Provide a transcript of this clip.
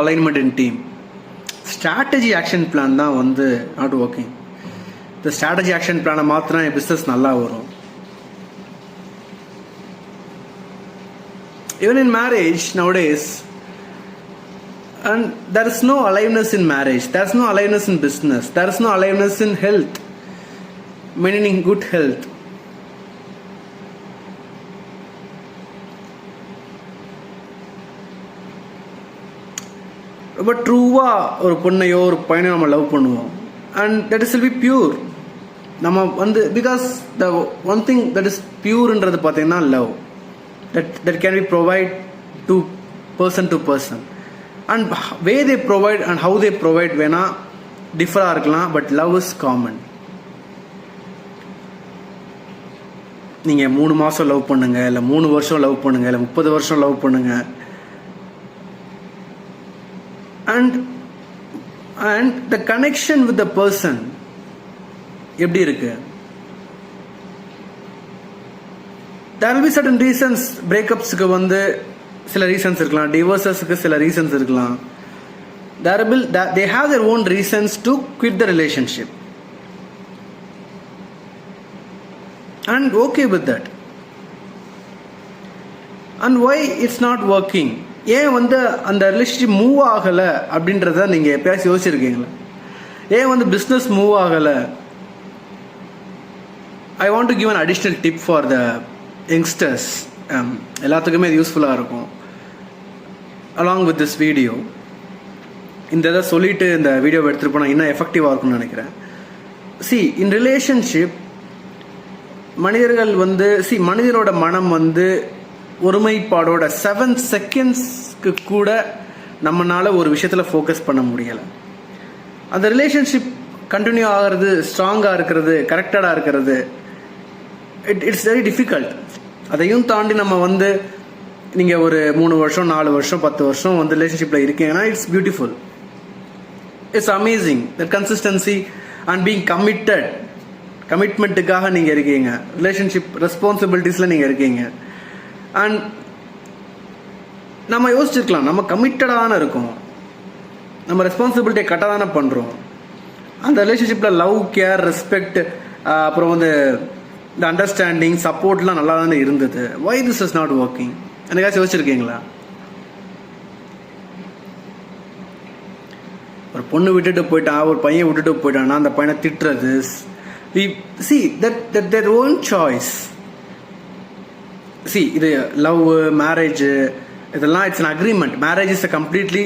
alignment in team. Strategy action plan தான் வந்து not working. The strategy action plan மாத்தினா என் business நல்லா வரும். Even in marriage nowadays, and there is no aliveness in marriage, there is no aliveness in business, there is no aliveness in health, maintaining good health. ரொம்ப ட்ரூவாக ஒரு பொண்ணையோ ஒரு பையனையோ நம்ம love பண்ணுவோம், and that is will be pure. நம்ம வந்து because the one thing that is பியூர்ன்றது பார்த்தீங்கன்னா love, that can be provide to person, and way they provide and how they provide வேணா டிஃபராக இருக்கலாம், பட் லவ் இஸ் காமன். நீங்கள் 3 மாதம் love பண்ணுங்கள், இல்லை 3 வருஷம் லவ் பண்ணுங்கள், இல்லை 30 வருஷம் லவ் பண்ணுங்கள், and the connection with the person எப்படி இருக்கு? there will be certain reasons. breakupsக்கு வந்து சில ரீசன்ஸ் இருக்கலாம், divorcesக்கு சில ரீசன்ஸ் இருக்கலாம். they have their own reasons to quit the relationship, and okay with that. and why it's not working? ஏன் வந்து அந்த ரிலேஷன்ஷிப் மூவ் ஆகலை அப்படின்றத நீங்கள் எப்பயாச்சும் யோசிச்சிருக்கீங்களா? ஏன் வந்து பிஸ்னஸ் மூவ் ஆகலை? I want to give an additional tip for the youngsters. எல்லாத்துக்குமே இது யூஸ்ஃபுல்லாக இருக்கும். அலாங் வித் திஸ் வீடியோ இந்த இதை சொல்லிவிட்டு இந்த வீடியோவை எடுத்துகிட்டு போனால் இன்னும் எஃபெக்டிவாக இருக்கும்னு நினைக்கிறேன். இன் ரிலேஷன்ஷிப் மனிதர்கள் வந்து மனிதனோட மனம் வந்து ஒருமைப்பாடோட 7 செகண்ட்ஸ்க்கு கூட நம்மளால் ஒரு விஷயத்தில் ஃபோக்கஸ் பண்ண முடியலை. அந்த ரிலேஷன்ஷிப் கண்டினியூ ஆகிறது, ஸ்ட்ராங்காக இருக்கிறது, கரெக்டடாக இருக்கிறது, இட்ஸ் வெரி டிஃபிகல்ட். அதையும் தாண்டி நம்ம வந்து நீங்கள் ஒரு 3 வருஷம் 4 வருஷம் 10 வருஷம் வந்து ரிலேஷன்ஷிப்பில் இருக்கீங்கன்னா it's beautiful, it's amazing. That consistency and being கமிட்மெண்ட்டுக்காக நீங்கள் இருக்கீங்க, ரிலேஷன்ஷிப் ரெஸ்பான்சிபிலிட்டிஸில் நீங்கள் இருக்கீங்க. அண்ட் நம்ம யோசிச்சிருக்கலாம், நம்ம கமிட்டடாக தானே இருக்கோம், நம்ம ரெஸ்பான்சிபிலிட்டியை கரெக்டாக தானே பண்ணுறோம், அந்த ரிலேஷன்ஷிப்பில் லவ், கேர், ரெஸ்பெக்ட், அப்புறம் வந்து இந்த அண்டர்ஸ்டாண்டிங், சப்போர்ட்லாம் நல்லா தானே இருந்தது. Why this is not working? எனக்காச்சும் யோசிச்சிருக்கீங்களா? ஒரு பொண்ணு விட்டுட்டு போயிட்டான், ஒரு பையன் விட்டுட்டு போயிட்டான்னா அந்த பையனை திட்டுறது, their own choice. இது லவ், மேரேஜ், இதெல்லாம் it's an agreement. Marriage is a completely